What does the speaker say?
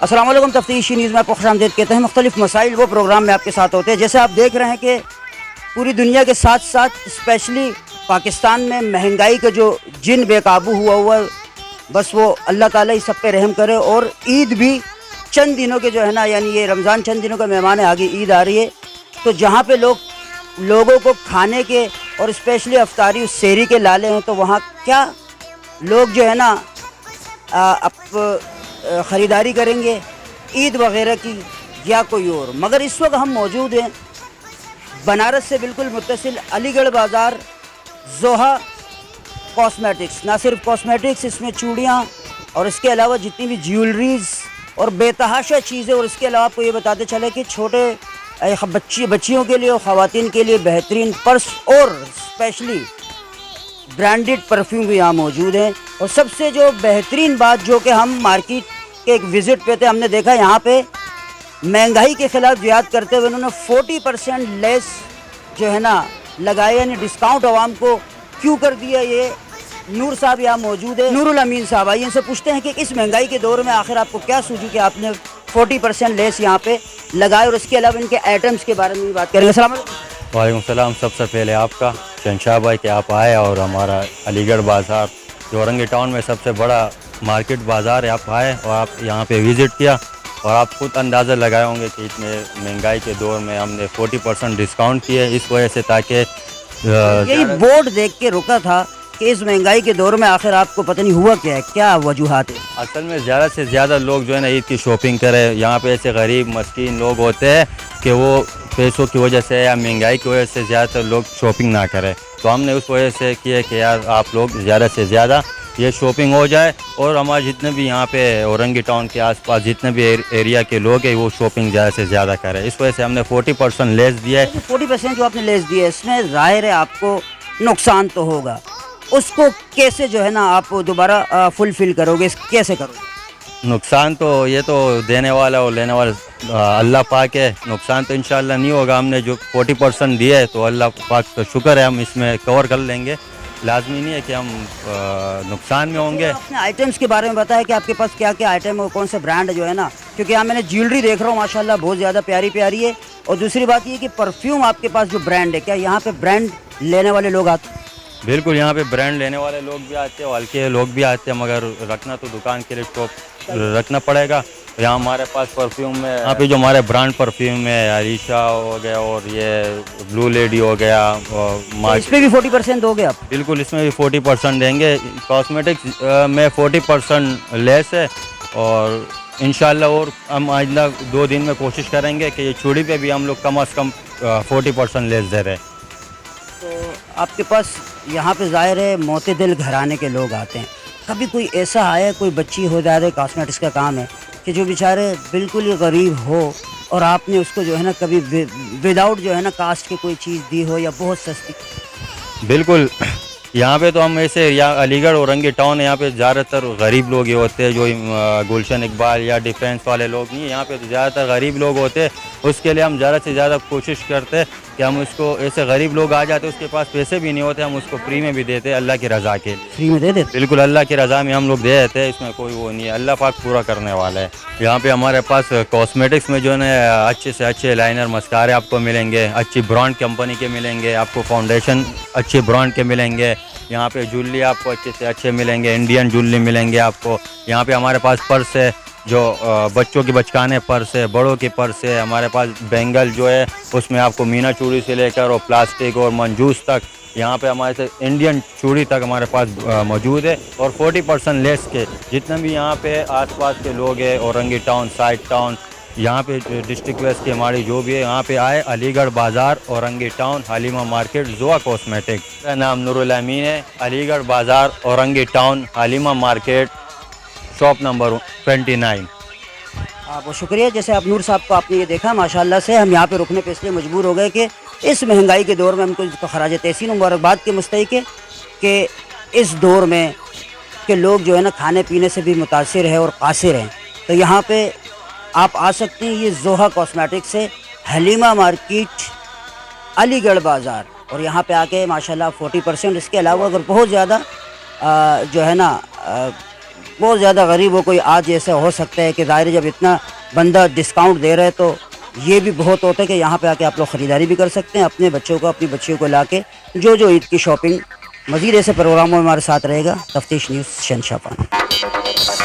السلام علیکم، تفتیشی نیوز میں آپ کو خوش آمدید کہتے ہیں۔ مختلف مسائل وہ پروگرام میں آپ کے ساتھ ہوتے ہیں۔ جیسے آپ دیکھ رہے ہیں کہ پوری دنیا کے ساتھ ساتھ اسپیشلی پاکستان میں مہنگائی کا جو جن بے قابو ہوا بس وہ اللہ تعالیٰ ہی سب پہ رحم کرے۔ اور عید بھی چند دنوں کے جو ہے نا، یعنی یہ رمضان چند دنوں کا مہمان ہے، آگے عید آ رہی ہے، تو جہاں پہ لوگوں کو کھانے کے اور اسپیشلی افطاری سحری کے لالے ہیں، تو وہاں کیا لوگ جو ہے نا اب خریداری کریں گے عید وغیرہ کی یا کوئی اور۔ مگر اس وقت ہم موجود ہیں بنارس سے بالکل متصل علی گڑھ بازار زوہا کاسمیٹکس۔ نہ صرف کاسمیٹکس، اس میں چوڑیاں اور اس کے علاوہ جتنی بھی جیولریز اور بے تحاشا چیزیں، اور اس کے علاوہ آپ کو یہ بتاتے چلے کہ چھوٹے بچیوں کے لیے اور خواتین کے لیے بہترین پرس اور اسپیشلی برانڈڈ پرفیوم بھی یہاں موجود ہیں۔ اور سب سے جو بہترین بات جو کہ ہم مارکیٹ کے ایک وزٹ پہ تھے، ہم نے دیکھا یہاں پہ مہنگائی کے خلاف جہاد کرتے ہوئے انہوں نے 40% لیس جو ہے نا لگائے، یعنی ڈسکاؤنٹ عوام کو کیوں کر دیا۔ یہ نور صاحب یہاں موجود ہے، نور الامین صاحب، آئیے ان سے پوچھتے ہیں کہ اس مہنگائی کے دور میں آخر آپ کو کیا سوچی کہ آپ نے 40% لیس یہاں پہ لگائے، اور اس کے علاوہ ان کے آئٹمس کے بارے میں بھی بات کریں گے۔ السلام علیکم۔ وعلیکم السلام۔ سب سے پہلے آپ کا شہنشاہ بھائی کہ آپ آئے، اور ہمارا علی گڑھ بازار جو اورنگی ٹاؤن میں سب سے بڑا مارکیٹ بازار ہے، آپ آئے اور آپ یہاں پہ وزٹ کیا، اور آپ خود اندازہ لگائے ہوں گے کہ اتنے مہنگائی کے دور میں ہم نے 40% ڈسکاؤنٹ کیے اس وجہ سے، تاکہ یہی بورڈ دیکھ کے رکا تھا کہ اس مہنگائی کے دور میں آخر آپ کو پتہ نہیں ہوا کیا ہے، کیا وجوہات ہیں؟ اصل میں زیادہ سے زیادہ لوگ جو ہے نا عید کی شاپنگ کرے۔ یہاں پہ ایسے غریب مسکین لوگ ہوتے ہیں کہ وہ پیسوں کی وجہ سے یا مہنگائی کی وجہ سے زیادہ تر لوگ شاپنگ نہ کریں، تو ہم نے اس وجہ سے کیا کہ یار آپ لوگ زیادہ سے زیادہ یہ شاپنگ ہو جائے، اور ہمارے جتنے بھی یہاں پہ اورنگی ٹاؤن کے آس پاس جتنے بھی ایریا کے لوگ ہیں وہ شاپنگ زیادہ سے زیادہ کریں۔ اس وجہ سے ہم نے 40% لیس دیا ہے۔ 40% جو آپ نے لیس دیا ہے، اس میں ظاہر ہے آپ کو نقصان تو ہوگا، اس کو کیسے جو ہے نا آپ دوبارہ فلفل کرو گے، کیسے کرو گے؟ نقصان تو یہ تو دینے والا اور لینے والا اللہ پاک ہے، نقصان تو انشاءاللہ نہیں ہوگا۔ ہم نے جو 40% دیا ہے تو اللہ پاک کا شکر ہے، ہم اس میں کور کر لیں گے۔ لازمی نہیں ہے کہ ہم نقصان میں ہوں گے۔ اپنے آئٹمس کے بارے میں بتایا کہ آپ کے پاس کیا کیا آئٹم ہے، کون سے برانڈ جو ہے نا، کیونکہ یہاں میں نے جیولری دیکھ رہا ہوں ماشاءاللہ بہت زیادہ پیاری پیاری ہے، اور دوسری بات یہ کہ پرفیوم آپ کے پاس جو برانڈ ہے، کیا یہاں پہ برانڈ لینے والے لوگ آتے ہیں؟ بالکل، یہاں پہ برانڈ لینے والے لوگ بھی آتے ہیں اور ہلکے لوگ بھی آتے ہیں، مگر رکھنا تو دکان کے لیے اسٹاک رکھنا پڑے گا۔ یہاں ہمارے پاس پرفیوم میں یہاں پہ جو ہمارے برانڈ پرفیوم ہے، علیشا ہو گیا اور یہ بلو لیڈی ہو گیا، اور اس پہ بھی 40% دو گے آپ؟ بالکل، اس میں بھی 40% دیں گے۔ کاسمیٹکس میں 40% لیس ہے، اور انشاءاللہ اور ہم آئندہ 2 دن میں کوشش کریں گے کہ یہ چوڑی پہ بھی ہم لوگ کم از کم 40% لیس دے رہے ہیں۔ تو آپ کے پاس یہاں پہ ظاہر ہے معتدل گھرانے کے لوگ آتے ہیں، کبھی کوئی ایسا آیا، کوئی بچی ہو جائے، کاسمیٹکس کا کام ہے، کہ جو بیچارے بالکل ہی غریب ہو اور آپ نے اس کو جو ہے نا کبھی وداؤٹ جو ہے نا کاسٹ کی کوئی چیز دی ہو یا بہت سستی؟ بالکل، یہاں پہ تو ہم ایسے علی گڑھ اورنگی ٹاؤن یہاں پہ زیادہ تر غریب لوگ ہی ہوتے ہیں، جو گلشن اقبال یا ڈیفینس والے لوگ نہیں، یہاں پہ تو زیادہ تر غریب لوگ ہوتے ہیں۔ اس کے لیے ہم زیادہ سے زیادہ کوشش کرتے کہ ہم اس کو، ایسے غریب لوگ آ جاتے اس کے پاس پیسے بھی نہیں ہوتے، ہم اس کو فری میں بھی دیتے اللہ کی رضا کے لیے۔ فری میں دے دیتے؟ بالکل، اللہ کی رضا میں ہم لوگ دے دیتے ہیں، اس میں کوئی وہ نہیں ہے، اللہ پاک پورا کرنے والا ہے۔ یہاں پہ ہمارے پاس کاسمیٹکس میں جو ہے نا اچھے سے اچھے لائنر مسکارے آپ کو ملیں گے، اچھی برانڈ کمپنی کے ملیں گے، آپ کو فاؤنڈیشن اچھے برانڈ کے ملیں گے۔ یہاں پہ جولی آپ کو اچھے سے اچھے ملیں گے، انڈین جولی ملیں گے آپ کو۔ یہاں پہ ہمارے پاس پرس ہے، جو بچوں کی بچکانے پرس ہے، بڑوں کی پرس ہے۔ ہمارے پاس بینگل جو ہے اس میں آپ کو مینا چوڑی سے لے کر اور پلاسٹک اور منجوس تک، یہاں پہ ہمارے سے انڈین چوڑی تک ہمارے پاس موجود ہے، اور 40% لیس کے جتنے بھی یہاں پہ آس پاس کے لوگ ہیں، اورنگی ٹاؤن، سائٹ ٹاؤن، یہاں پہ ڈسٹرکٹ ویسٹ کی ہماری جو بھی ہے، یہاں پہ آئے علی گڑھ بازار Orangi town Halima market Zoha cosmetic. میرا نام نور الامین ہے، علی گڑھ بازار Orangi town Halima market, shop number 29۔ بہت شکریہ۔ جیسے آپ نور صاحب کو آپ نے یہ دیکھا ماشاءاللہ سے، ہم یہاں پہ رکنے پہ اس لیے مجبور ہو گئے کہ اس مہنگائی کے دور میں ہم کو خراج تحسین و مبارکباد کے مستحق ہے کہ اس دور میں کہ لوگ جو ہے نا کھانے پینے سے بھی متاثر ہے اور قاصر ہیں، تو یہاں پہ آپ آ سکتے ہیں۔ یہ زوہا کاسمیٹکس ہے، حلیمہ مارکیٹ، علی گڑھ بازار، اور یہاں پہ آ کے ماشاءاللہ 40%، اس کے علاوہ اگر بہت زیادہ جو ہے نا بہت زیادہ غریب ہو کوئی آج ایسا ہو سکتا ہے کہ ظاہر ہے جب اتنا بندہ ڈسکاؤنٹ دے رہا ہے تو یہ بھی بہت ہوتا ہے کہ یہاں پہ آ کے آپ لوگ خریداری بھی کر سکتے ہیں اپنے بچوں کو اپنی بچیوں کو لا کے جو عید کی شاپنگ. مزید ایسے پروگراموں میں ہمارے ساتھ رہے گا. تفتیش نیوز شہنشاہ پانا.